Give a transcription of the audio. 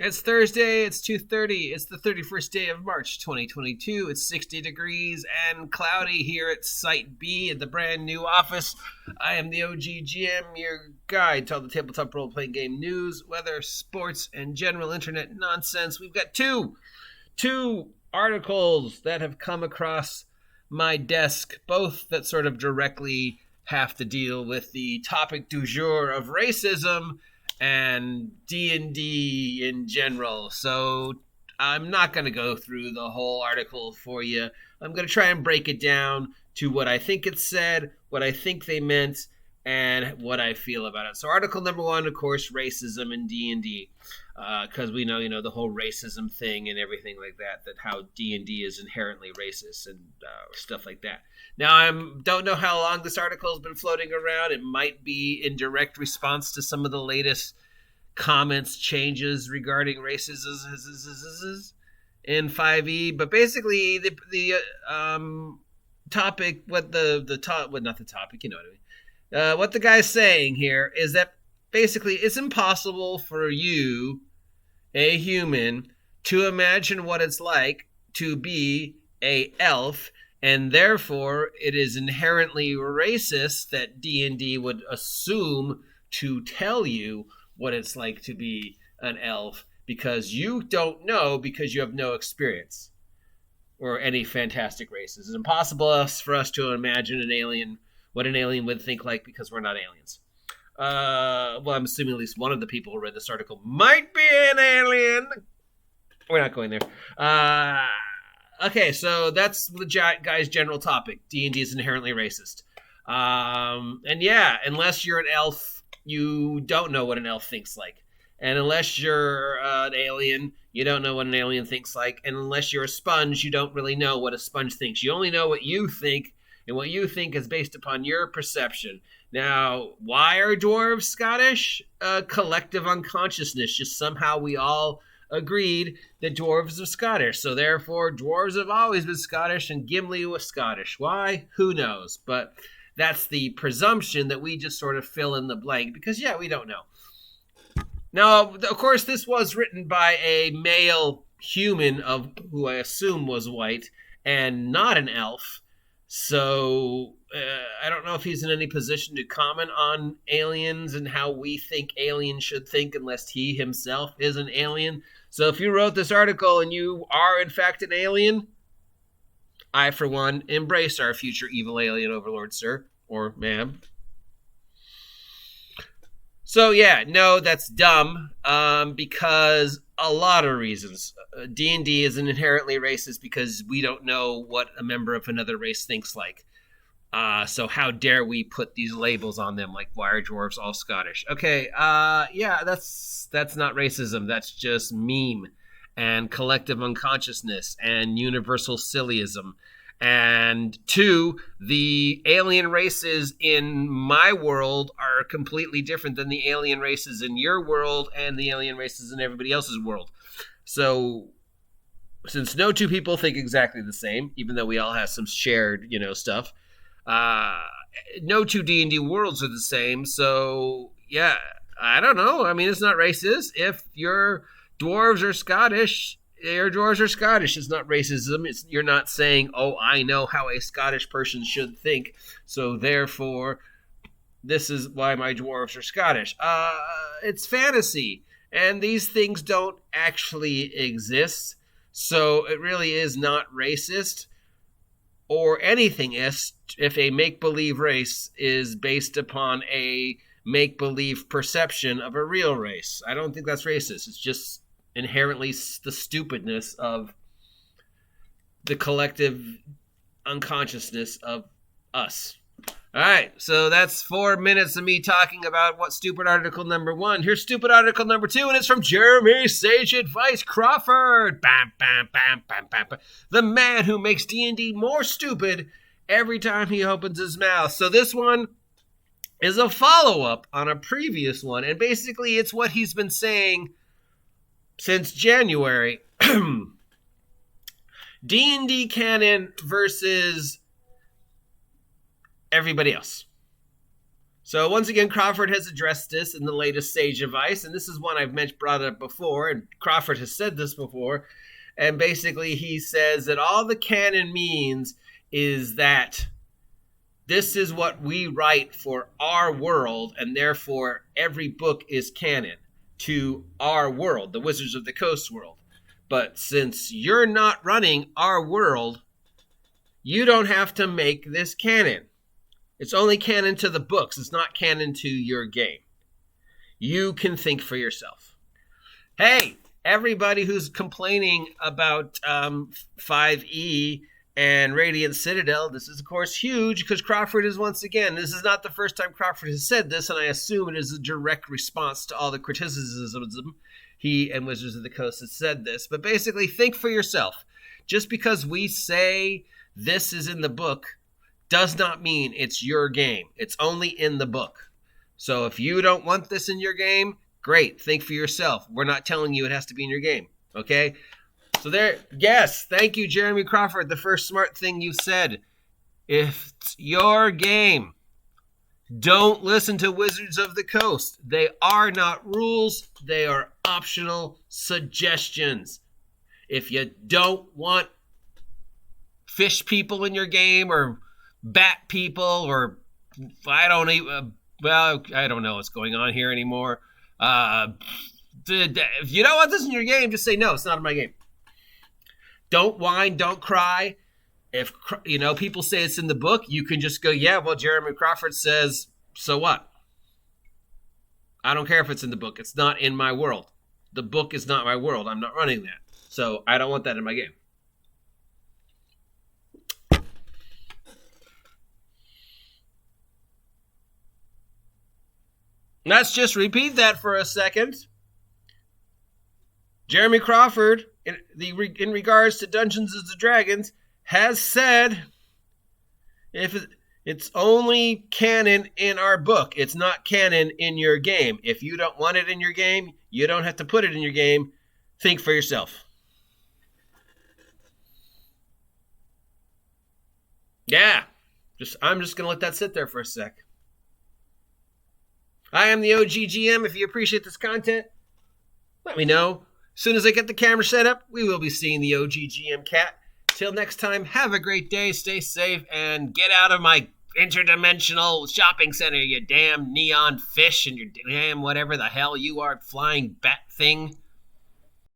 It's Thursday, it's 2:30, it's the 31st day of March 2022, it's 60 degrees and cloudy here at Site B at the brand new office. I am the OG GM, your guide to all the tabletop role-playing game news, weather, sports, and general internet nonsense. We've got two articles that have come across my desk, both that sort of directly have to deal with the topic du jour of racism and D&D in general. So I'm not going to go through the whole article for you. I'm going to try and break it down to what I think it said, what I think they meant, and what I feel about it. So article number 1, of course, racism in D&D. Because we know, the whole racism thing and everything like that how D&D is inherently racist and stuff like that. Now, I don't know how long this article has been floating around. It might be in direct response to some of the latest comments, changes regarding racism in 5e. But basically, the topic, what the guy's saying here is that basically it's impossible for you, a human, to imagine what it's like to be a elf, and therefore it is inherently racist that D&D would assume to tell you what it's like to be an elf, because you don't know, because you have no experience or any fantastic races. It's impossible for us to imagine an alien, what an alien would think like, because we're not aliens. Well, I'm assuming at least one of the people who read this article might be an alien. We're not going there. Okay, so that's the guy's general topic. D&D is inherently racist. And yeah, unless you're an elf, you don't know what an elf thinks like. And unless you're an alien, you don't know what an alien thinks like. And unless you're a sponge, you don't really know what a sponge thinks. You only know what you think, and what you think is based upon your perception. Now, why are dwarves Scottish? Collective unconsciousness. Just somehow we all agreed that dwarves are Scottish. So therefore, dwarves have always been Scottish, and Gimli was Scottish. Why? Who knows? But that's the presumption that we just sort of fill in the blank, because, yeah, we don't know. Now, of course, this was written by a male human who I assume was white and not an elf. So I don't know if he's in any position to comment on aliens and how we think aliens should think, unless he himself is an alien. So if you wrote this article and you are in fact an alien, I, for one, embrace our future evil alien overlord, sir or ma'am. So yeah, no, that's dumb, because a lot of reasons. D&D is inherently racist because we don't know what a member of another race thinks like. So how dare we put these labels on them, like, why are dwarves all Scottish? Okay, yeah, that's not racism. That's just meme and collective unconsciousness and universal sillyism. And 2, the alien races in my world are completely different than the alien races in your world and the alien races in everybody else's world. So since no two people think exactly the same, even though we all have some shared, stuff, no two D&D worlds are the same. So yeah, I don't know. I mean, it's not racist. If your dwarves are Scottish, your dwarves are Scottish. It's not racism. You're not saying, oh, I know how a Scottish person should think, so therefore this is why my dwarves are Scottish. It's fantasy, and these things don't actually exist, so it really is not racist or anything if a make-believe race is based upon a make-believe perception of a real race. I don't think that's racist. It's just inherently the stupidness of the collective unconsciousness of us. All right, so that's 4 minutes of me talking about what stupid article number 1. Here's stupid article number 2, and it's from Jermery Sage Advice Crawford. Bam, bam, bam, bam, bam, bam. The man who makes D&D more stupid every time he opens his mouth. So this one is a follow-up on a previous one, and basically it's what he's been saying since January. D&D canon versus everybody else. So once again, Crawford has addressed this in the latest Sage Advice, and this is one I've brought up before, and Crawford has said this before, and basically he says that all the canon means is that this is what we write for our world, and therefore every book is canon to our world, the Wizards of the Coast world. But since you're not running our world, you don't have to make this canon. It's only canon to the books. It's not canon to your game. You can think for yourself. Hey, everybody who's complaining about 5e and Radiant Citadel, this is, of course, huge because Crawford is once again, this is not the first time Crawford has said this, and I assume it is a direct response to all the criticism. He and Wizards of the Coast has said this, but basically think for yourself. Just because we say this is in the book does not mean it's your game. It's only in the book. So if you don't want this in your game, great. Think for yourself. We're not telling you it has to be in your game. Okay? So there, yes, thank you, Jermery Crawford. The first smart thing you said. If it's your game, don't listen to Wizards of the Coast. They are not rules. They are optional suggestions. If you don't want fish people in your game or bat people or I don't know what's going on here anymore. If you don't want this in your game, just say no, it's not in my game. Don't whine, don't cry. If people say it's in the book, you can just go, yeah, well, Jermery Crawford says, so what? I don't care if it's in the book. It's not in my world. The book is not my world. I'm not running that. So I don't want that in my game. Let's just repeat that for a second. Jermery Crawford, in regards to Dungeons & Dragons, has said if it's only canon in our book, it's not canon in your game. If you don't want it in your game, you don't have to put it in your game. Think for yourself. Yeah, I'm just going to let that sit there for a sec. I am the OG GM. If you appreciate this content, let me know. As soon as I get the camera set up, we will be seeing the OG GM cat. Till next time, have a great day, stay safe, and get out of my interdimensional shopping center, you damn neon fish and your damn whatever the hell you are, flying bat thing.